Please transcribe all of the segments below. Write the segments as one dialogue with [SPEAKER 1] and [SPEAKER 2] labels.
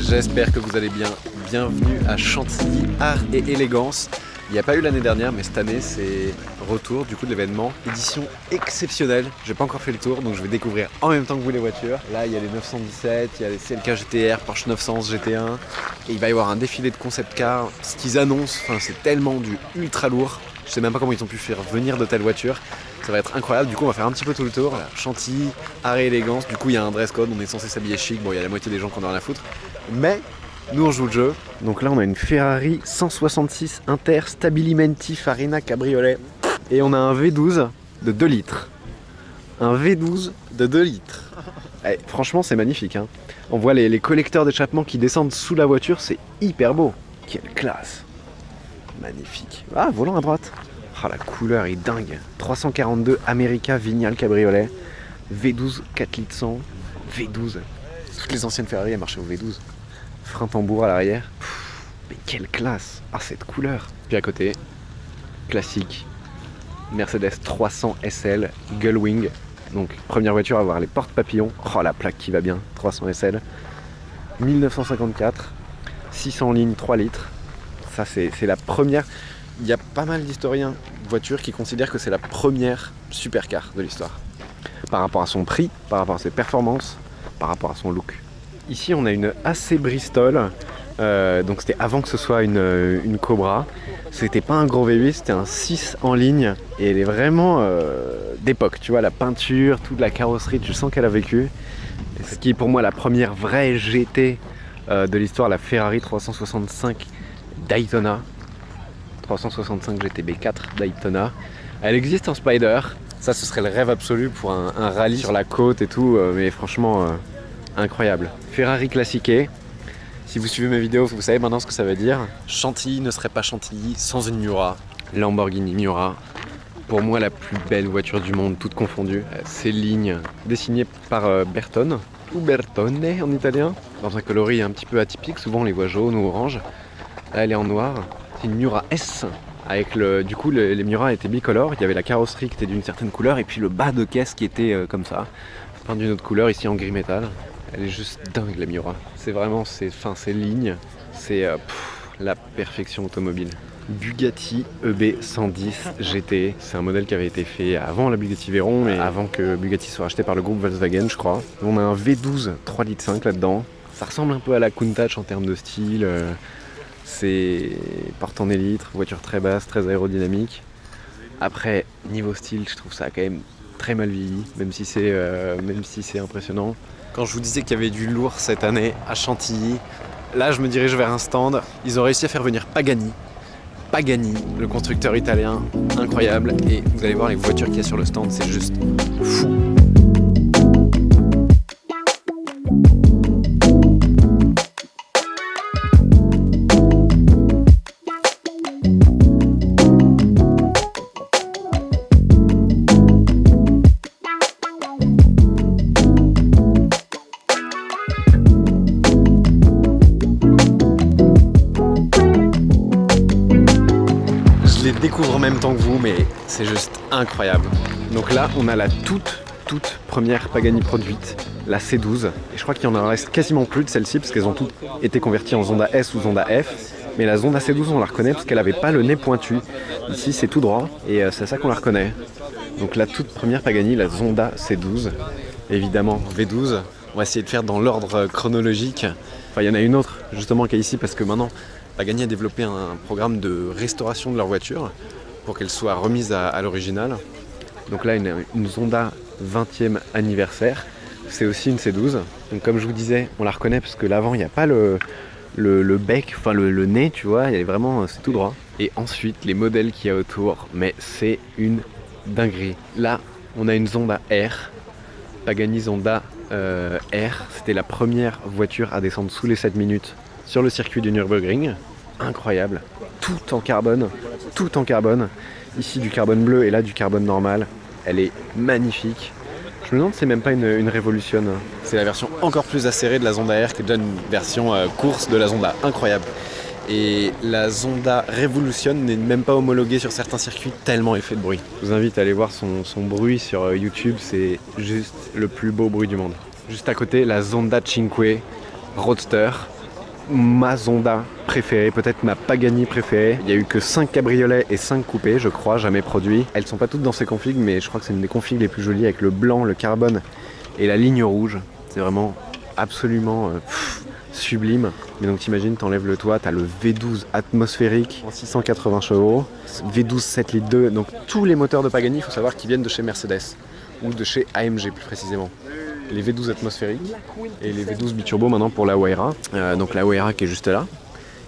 [SPEAKER 1] J'espère que vous allez bien. Bienvenue à Chantilly, Art et Élégance. Il n'y a pas eu l'année dernière, mais cette année c'est retour du coup de l'événement. Édition exceptionnelle. J'ai pas encore fait le tour, donc je vais découvrir en même temps que vous les voitures. Là il y a les 917, il y a les CLK GTR, Porsche 911 GT1. Et il va y avoir un défilé de concept cars. Ce qu'ils annoncent, c'est tellement du ultra lourd. Je sais même pas comment ils ont pu faire venir de telles voitures. Ça va être incroyable. Du coup on va faire un petit peu tout le tour. Là, Chantilly, Art et Élégance. Du coup il y a un dress code, on est censé s'habiller chic. Bon, il y a la moitié des gens qui en ont rien à foutre. Mais nous on joue le jeu. Donc là on a une Ferrari 166 Inter Stabilimenti Farina Cabriolet. Et on a un V12 de 2 litres. Un V12 de 2 litres. Eh, franchement c'est magnifique hein. On voit les collecteurs d'échappement qui descendent sous la voiture, c'est hyper beau. Quelle classe. Magnifique. Ah, volant à droite. Ah, la couleur est dingue. 342 America Vignale Cabriolet. V12 4 litres 100. V12. Toutes les anciennes Ferrari elles marchaient au V12. Frein tambour à l'arrière. Mais quelle classe. Ah, cette couleur. Puis à côté, classique. Mercedes 300 SL Gullwing. Donc première voiture à avoir les portes papillons. Oh, la plaque qui va bien. 300 SL. 1954. 600 lignes 3 litres. Ça c'est la première. Il y a pas mal d'historiens voitures qui considèrent que c'est la première supercar de l'histoire. Par rapport à son prix, par rapport à ses performances, par rapport à son look. Ici on a une AC Bristol. Donc c'était avant que ce soit une Cobra. C'était pas un gros V8, c'était un 6 en ligne. Et elle est vraiment d'époque. Tu vois, la peinture, toute la carrosserie, tu sens qu'elle a vécu. Et ce qui est pour moi la première vraie GT de l'histoire, la Ferrari 365 Daytona. 365 GTB4 Daytona. Elle existe en Spider. Ça, ce serait le rêve absolu pour un rallye sur la côte et tout. Mais franchement, incroyable. Ferrari classiquée. Si vous suivez mes vidéos, vous savez maintenant ce que ça veut dire. Chantilly ne serait pas Chantilly sans une Miura. Lamborghini Miura. Pour moi, la plus belle voiture du monde, toutes confondues. Ces lignes dessinées par Bertone, ou Bertone en italien, dans un coloris un petit peu atypique. Souvent, on les voit jaunes ou orange. Là, elle est en noir. C'est une Miura S. Avec du coup, les Miura étaient bicolores. Il y avait la carrosserie qui était d'une certaine couleur et puis le bas de caisse qui était comme ça, peint d'une autre couleur, ici en gris métal. Elle est juste dingue la Miura. C'est vraiment ces lignes, c'est la perfection automobile. Bugatti EB110 GT, c'est un modèle qui avait été fait avant la Bugatti Veyron, mais avant que Bugatti soit racheté par le groupe Volkswagen, je crois. On a un V12 3 litres 5 là-dedans. Ça ressemble un peu à la Countach en termes de style. C'est porte en élytre, voiture très basse, très aérodynamique. Après, niveau style, je trouve ça quand même très mal vieilli, même si c'est impressionnant. Quand je vous disais qu'il y avait du lourd cette année à Chantilly, là je me dirige vers un stand. Ils ont réussi à faire venir Pagani. Pagani, le constructeur italien, incroyable. Et vous allez voir les voitures qu'il y a sur le stand, c'est juste fou. Découvre en même temps que vous, mais c'est juste incroyable. Donc là on a la toute première Pagani produite, la C12, et je crois qu'il y en reste quasiment plus de celle-ci parce qu'elles ont toutes été converties en Zonda S ou Zonda F, mais la Zonda C12 on la reconnaît parce qu'elle avait pas le nez pointu. Ici c'est tout droit et c'est ça qu'on la reconnaît. Donc la toute première Pagani, la Zonda C12, évidemment V12. On va essayer de faire dans l'ordre chronologique. Enfin il y en a une autre justement qui est ici parce que maintenant Pagani a développé un programme de restauration de leur voiture pour qu'elle soit remise à l'original. Donc là, une Zonda 20e anniversaire. C'est aussi une C12. Donc comme je vous disais, on la reconnaît parce que l'avant, il n'y a pas le bec, enfin le nez, tu vois, c'est tout droit. Et ensuite, les modèles qu'il y a autour, mais c'est une dinguerie. Là, on a une Zonda R. Pagani Zonda R. C'était la première voiture à descendre sous les 7 minutes sur le circuit du Nürburgring. Incroyable, tout en carbone, ici du carbone bleu et là du carbone normal. Elle est magnifique. Je me demande si c'est même pas une Revolution. C'est la version encore plus acérée de la Zonda R qui est déjà une version course de la Zonda, incroyable. Et la Zonda Revolution n'est même pas homologuée sur certains circuits tellement elle fait de bruit. Je vous invite à aller voir son bruit sur YouTube, c'est juste le plus beau bruit du monde. Juste à côté, la Zonda Cinque Roadster. ma Zonda préférée, peut-être ma Pagani préférée. Il n'y a eu que 5 cabriolets et 5 coupés, je crois, jamais produits. Elles sont pas toutes dans ces configs, mais je crois que c'est une des configs les plus jolies avec le blanc, le carbone et la ligne rouge. C'est vraiment absolument sublime. Mais donc t'imagines, t'enlèves le toit, t'as le V12 atmosphérique en 680 chevaux, V12 7 litres 2. Donc tous les moteurs de Pagani, il faut savoir qu'ils viennent de chez Mercedes ou de chez AMG plus précisément. Les V12 atmosphériques et les V12 biturbo maintenant pour la Huayra. Donc la Huayra qui est juste là.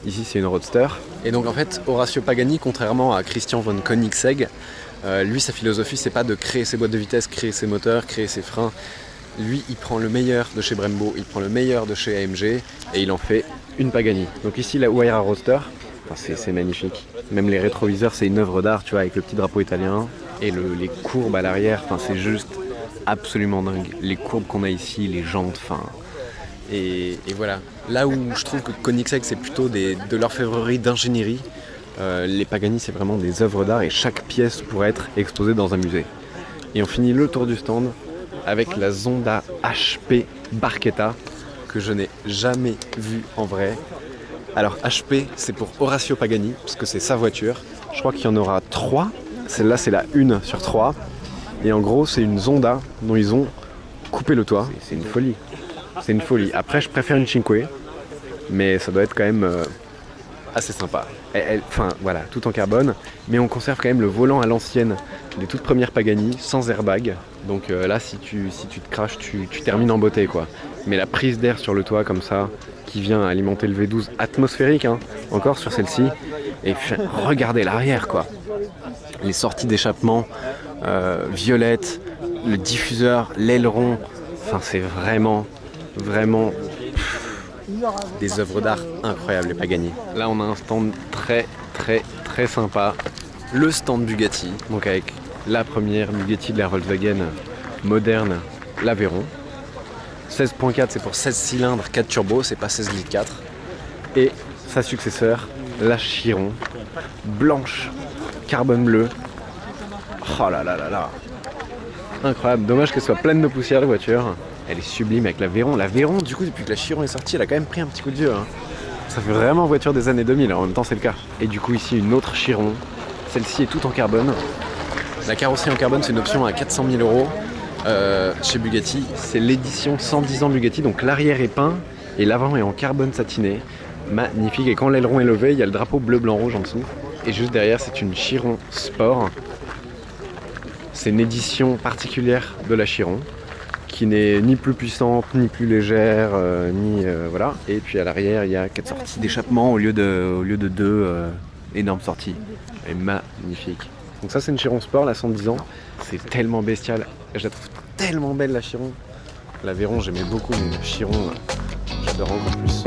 [SPEAKER 1] Ici c'est une Roadster. Et donc en fait Horacio Pagani, contrairement à Christian von Koenigsegg, lui sa philosophie c'est pas de créer ses boîtes de vitesse, créer ses moteurs, créer ses freins. Lui il prend le meilleur de chez Brembo, il prend le meilleur de chez AMG et il en fait une Pagani. Donc ici la Huayra Roadster, enfin, c'est magnifique. Même les rétroviseurs c'est une œuvre d'art, tu vois, avec le petit drapeau italien. Et les courbes à l'arrière, enfin, c'est juste absolument dingue. Les courbes qu'on a ici, les jantes, enfin... Et voilà. Là où je trouve que Koenigsegg, c'est plutôt de l'orfèvrerie d'ingénierie, les Pagani, c'est vraiment des œuvres d'art et chaque pièce pourrait être exposée dans un musée. Et on finit le tour du stand avec la Zonda HP Barchetta, que je n'ai jamais vue en vrai. Alors HP, c'est pour Horacio Pagani, parce que c'est sa voiture. Je crois qu'il y en aura 3. Celle-là, c'est la 1 sur 3. Et en gros, c'est une Zonda dont ils ont coupé le toit. C'est une folie. C'est une folie. Après, je préfère une Cinque, mais ça doit être quand même assez sympa. Enfin, voilà, tout en carbone. Mais on conserve quand même le volant à l'ancienne des toutes premières Pagani, sans airbag. Donc là, si tu te craches, tu termines en beauté, quoi. Mais la prise d'air sur le toit, comme ça, qui vient alimenter le V12 atmosphérique, hein, encore sur celle-ci. Et regardez l'arrière, quoi. Les sorties d'échappement violettes, le diffuseur, l'aileron, enfin c'est vraiment des œuvres d'art incroyables les Pagani. Là on a un stand très sympa, le stand Bugatti, donc avec la première Bugatti de la Volkswagen moderne, l'Aveyron. 16.4 c'est pour 16 cylindres, 4 turbos, c'est pas 16 litres 4. Et sa successeur, la Chiron, blanche, carbone bleu. Oh là là là là. Incroyable, dommage qu'elle soit pleine de poussière la voiture. Elle est sublime avec l'Aveyron. L'Aveyron, du coup, depuis que la Chiron est sortie, elle a quand même pris un petit coup de vieux. Hein. Ça fait vraiment voiture des années 2000, en même temps c'est le cas. Et du coup ici une autre Chiron. Celle-ci est toute en carbone. La carrosserie en carbone c'est une option à 400 000 euros chez Bugatti. C'est l'édition 110 ans Bugatti, donc l'arrière est peint et l'avant est en carbone satiné. Magnifique, et quand l'aileron est levé, il y a le drapeau bleu, blanc, rouge en dessous. Et juste derrière c'est une Chiron Sport. C'est une édition particulière de la Chiron, qui n'est ni plus puissante, ni plus légère, voilà. Et puis à l'arrière, il y a 4 sorties d'échappement au lieu de 2 énormes sorties. Elle est magnifique. Donc ça, c'est une Chiron Sport, la 110 ans. C'est tellement bestial. Je la trouve tellement belle, la Chiron. L'Aveyron, j'aimais beaucoup, mais la Chiron, j'adore encore plus.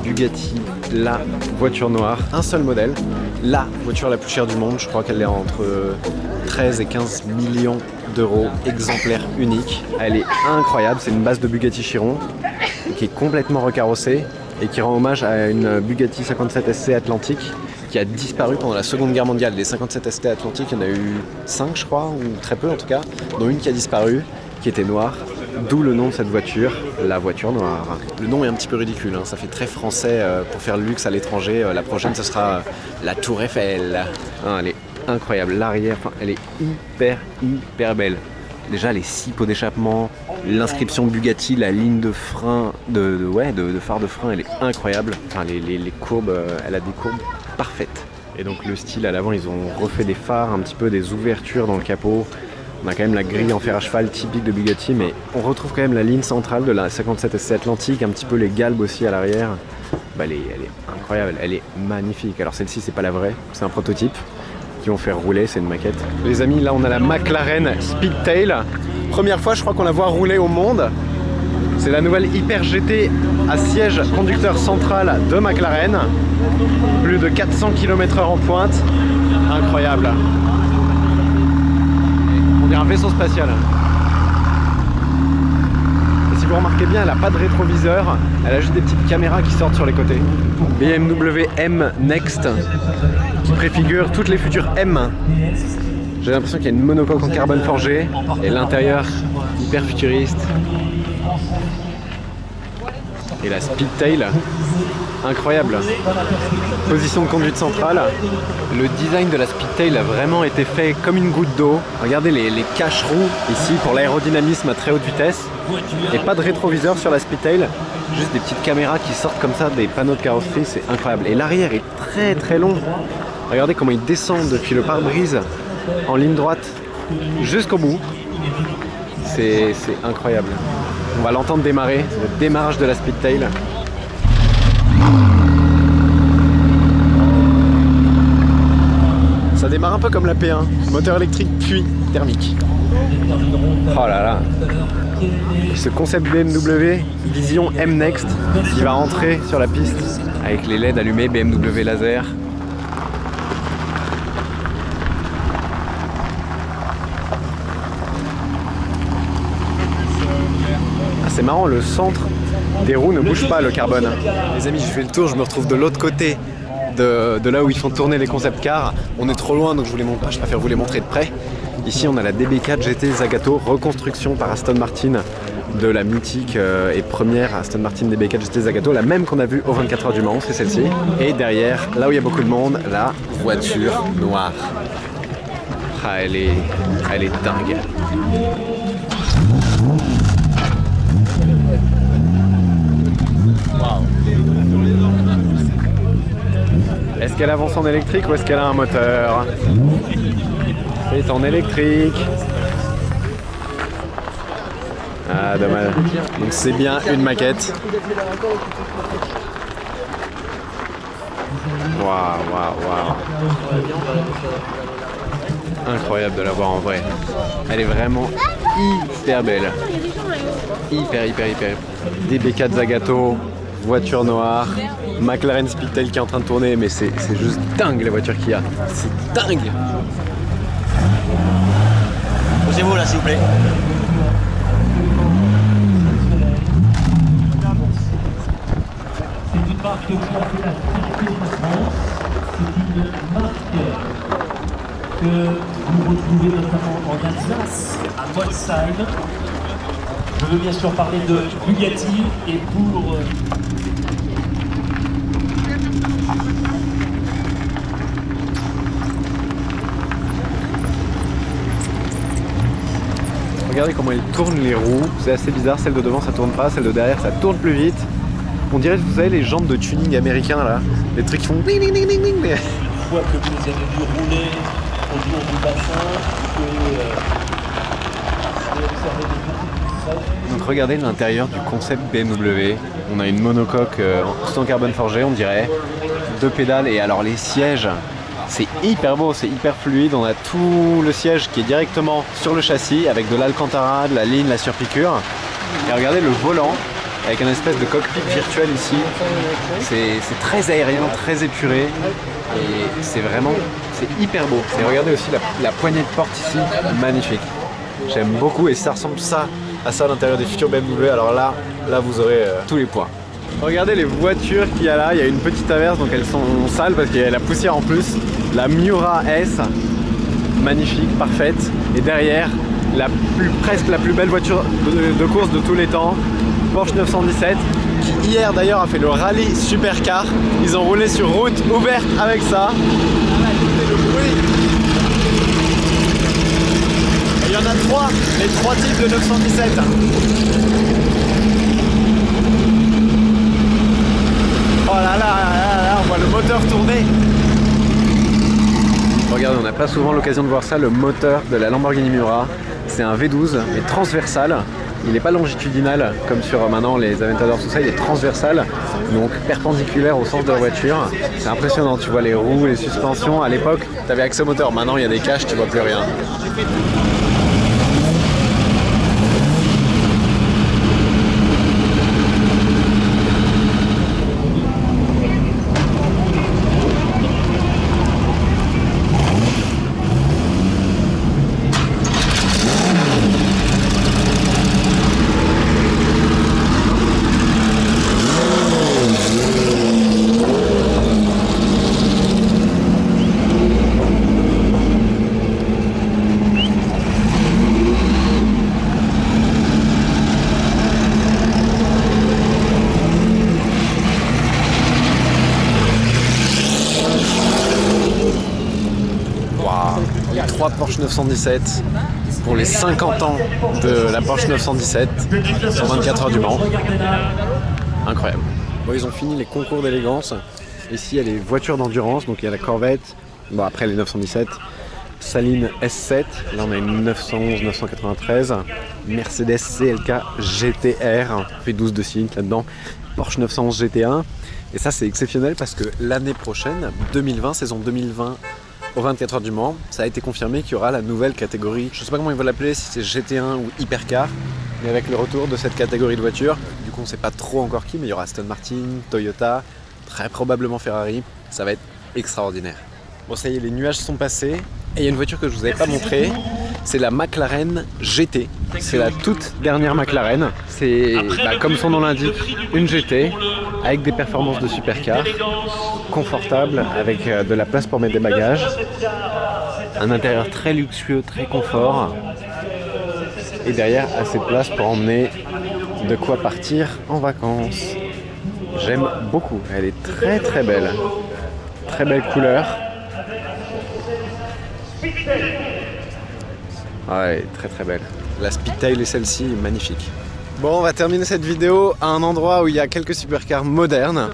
[SPEAKER 1] Bugatti, la voiture noire, un seul modèle, la voiture la plus chère du monde, je crois qu'elle est entre 13 et 15 millions d'euros, exemplaire unique. Elle est incroyable, c'est une base de Bugatti Chiron qui est complètement recarrossée et qui rend hommage à une Bugatti 57 ST Atlantique qui a disparu pendant la Seconde Guerre mondiale. Les 57 ST Atlantique, il y en a eu 5 je crois, ou très peu en tout cas, dont une qui a disparu, qui était noire. D'où le nom de cette voiture, la voiture noire. Le nom est un petit peu ridicule, hein. Ça fait très français pour faire le luxe à l'étranger. La prochaine, ce sera la Tour Eiffel. Ah, elle est incroyable. L'arrière, elle est hyper belle. Déjà, les 6 pots d'échappement, l'inscription Bugatti, la ligne de frein, de phare de frein, elle est incroyable. Enfin, les courbes, elle a des courbes parfaites. Et donc le style à l'avant, ils ont refait des phares, un petit peu des ouvertures dans le capot. On a quand même la grille en fer à cheval typique de Bugatti, mais on retrouve quand même la ligne centrale de la 57 ST Atlantique, un petit peu les galbes aussi à l'arrière. Elle est incroyable, elle est magnifique. Alors celle-ci, c'est pas la vraie, c'est un prototype qui vont faire rouler, c'est une maquette. Les amis, là on a la McLaren Speedtail. Première fois, je crois qu'on la voit rouler au monde. C'est la nouvelle Hyper GT à siège conducteur central de McLaren. Plus de 400 km/h en pointe. Incroyable. dirait un vaisseau spatial. Et si vous remarquez bien, elle n'a pas de rétroviseur, elle a juste des petites caméras qui sortent sur les côtés. BMW M Next, qui préfigure toutes les futures M. J'ai l'impression qu'il y a une monocoque en carbone forgé, et l'intérieur hyper futuriste. Et la Speedtail, incroyable. Position de conduite centrale. Le design de la Speedtail a vraiment été fait comme une goutte d'eau. Regardez les cache-roues ici pour l'aérodynamisme à très haute vitesse. Et pas de rétroviseur sur la Speedtail, juste des petites caméras qui sortent comme ça des panneaux de carrosserie, c'est incroyable. Et l'arrière est très très long. Regardez comment il descend depuis le pare-brise en ligne droite jusqu'au bout. C'est incroyable. On va l'entendre démarrer, le démarrage de la Speedtail. Ça démarre un peu comme la P1, moteur électrique puis thermique. Oh là là. Ce concept BMW Vision M Next qui va entrer sur la piste avec les LED allumés, BMW laser. C'est marrant, le centre des roues ne bouge pas, le carbone. Les amis, j'ai fait le tour, je me retrouve de l'autre côté de là où ils font tourner les concept cars. On est trop loin, donc je vous les montre pas, je préfère vous les montrer de près. Ici, on a la DB4 GT Zagato, reconstruction par Aston Martin de la mythique et première Aston Martin DB4 GT Zagato, la même qu'on a vue au 24 heures du Mans, c'est celle-ci. Et derrière, là où il y a beaucoup de monde, la voiture noire. Ah, elle est dingue. Est-ce qu'elle avance en électrique ou est-ce qu'elle a un moteur? C'est en électrique. Ah, dommage. Donc c'est bien une maquette. Waouh, waouh, waouh. Incroyable de la voir en vrai. Elle est vraiment hyper belle. Hyper. DB4 Zagato, voiture noire, McLaren Speedtail qui est en train de tourner, mais c'est juste dingue les voitures qu'il y a. C'est dingue.
[SPEAKER 2] Posez-vous là s'il vous plaît.
[SPEAKER 3] C'est une marque qui a fait la fierté de France. C'est une marque que vous retrouvez notamment en Alsace, à Molsheim. Je veux bien sûr parler de Bugatti et pour...
[SPEAKER 1] Regardez comment il tourne les roues, c'est assez bizarre, celle de devant ça tourne pas, celle de derrière ça tourne plus vite. On dirait, vous savez, les jambes de tuning américains là, les trucs qui font ding ding ding ding ding.
[SPEAKER 3] Une fois que vous avez vu rouler autour du bassin,
[SPEAKER 1] Donc regardez l'intérieur du concept BMW. On a une monocoque tout en carbone forgé, on dirait, 2 pédales, et alors les sièges, c'est hyper beau, c'est hyper fluide. On a tout le siège qui est directement sur le châssis avec de l'alcantara, de la ligne, la surpiqûre. Et regardez le volant avec un espèce de cockpit virtuel ici. C'est très aérien, très épuré, et c'est hyper beau. Et regardez aussi la poignée de porte ici, magnifique. J'aime beaucoup, et ça ressemble à ça à l'intérieur des futurs BMW. Alors là vous aurez tous les points. Regardez les voitures qu'il y a là, il y a une petite averse, donc elles sont sales parce qu'il y a la poussière en plus. La Miura S, magnifique, parfaite. Et derrière, presque la plus belle voiture de course de tous les temps, Porsche 917, qui hier d'ailleurs a fait le rallye supercar. Ils ont roulé sur route ouverte avec ça. Écoutez le bruit. Et il y en a 3, les 3 types de 917. Oh là là, on voit le moteur tourner. Regardez, on n'a pas souvent l'occasion de voir ça, le moteur de la Lamborghini Miura. C'est un V12, mais transversal. Il n'est pas longitudinal comme sur maintenant les Aventador, tout ça, il est transversal, donc perpendiculaire au sens de la voiture. C'est impressionnant, tu vois les roues, les suspensions. À l'époque, tu avais accès au moteur, maintenant il y a des caches, tu vois plus rien. 917 pour les 50 ans de la Porsche 917 sur 24 heures du Mans. Incroyable. Bon, ils ont fini les concours d'élégance. Ici, il y a les voitures d'endurance, donc il y a la Corvette, bon après les 917, Saline S7, là on a une 911 993, Mercedes CLK GTR, fait 12 de cylindres là-dedans, Porsche 911 GT1. Et ça c'est exceptionnel parce que l'année prochaine, 2020, saison 2020, au 24 heures du Mans, ça a été confirmé qu'il y aura la nouvelle catégorie. Je ne sais pas comment ils vont l'appeler, si c'est GT1 ou Hypercar, mais avec le retour de cette catégorie de voitures. Du coup on ne sait pas trop encore qui, mais il y aura Aston Martin, Toyota, très probablement Ferrari. Ça va être extraordinaire. Bon ça y est, les nuages sont passés. Et il y a une voiture que je ne vous avais pas montrée, c'est la McLaren GT. C'est la toute dernière McLaren. C'est comme son nom l'indique, une GT avec des performances de supercar, confortable, avec de la place pour mettre des bagages, un intérieur très luxueux, très confort, et derrière assez de place pour emmener de quoi partir en vacances. J'aime beaucoup, elle est très très belle, très belle couleur. Ouais, très très belle. La Speedtail est celle-ci, magnifique. Bon, on va terminer cette vidéo à un endroit où il y a quelques supercars modernes.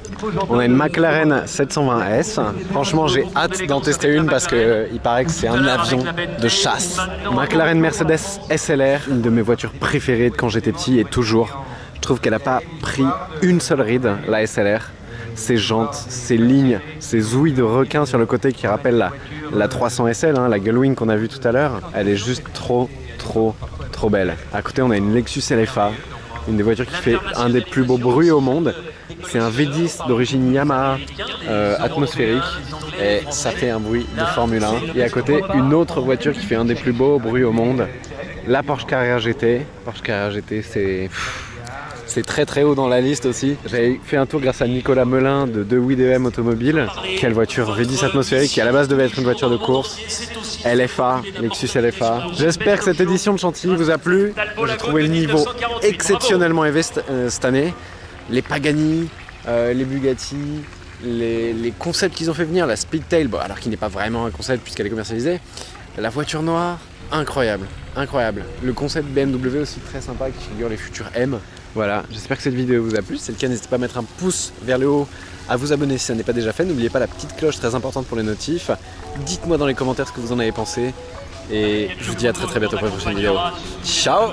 [SPEAKER 1] On a une McLaren 720S. Franchement, j'ai hâte d'en tester une parce qu'il paraît que c'est un avion de chasse. McLaren Mercedes SLR, une de mes voitures préférées de quand j'étais petit et toujours. Je trouve qu'elle n'a pas pris une seule ride, la SLR. Ses jantes, ses lignes, ses ouïes de requin sur le côté qui rappellent la 300 SL, la Gullwing qu'on a vue tout à l'heure. Elle est juste trop belle. À côté, on a une Lexus LFA, une des voitures qui fait un des plus beaux bruits au monde. C'est un V10 d'origine Yamaha atmosphérique et ça fait un bruit de Formule 1. Et à côté, une autre voiture qui fait un des plus beaux bruits au monde, la Porsche Carrera GT. Porsche Carrera GT, c'est très haut dans la liste aussi. J'avais fait un tour grâce à Nicolas Melin de 2WDM Automobile. Quelle voiture V10 atmosphérique qui à la base devait être une voiture de course. LFA, Lexus LFA. J'espère que cette édition de Chantilly vous a plu. J'ai trouvé le niveau exceptionnellement élevé cette année. Les Pagani, les Bugatti, les concepts qu'ils ont fait venir, la Speedtail, bon, alors qu'il n'est pas vraiment un concept puisqu'elle est commercialisée. La voiture noire, incroyable, incroyable. Le concept BMW aussi très sympa qui figure les futurs M. Voilà, j'espère que cette vidéo vous a plu. Si c'est le cas, n'hésitez pas à mettre un pouce vers le haut, à vous abonner si ça n'est pas déjà fait. N'oubliez pas la petite cloche très importante pour les notifs. Dites-moi dans les commentaires ce que vous en avez pensé. Et je vous dis à très bientôt pour une prochaine vidéo. Ciao!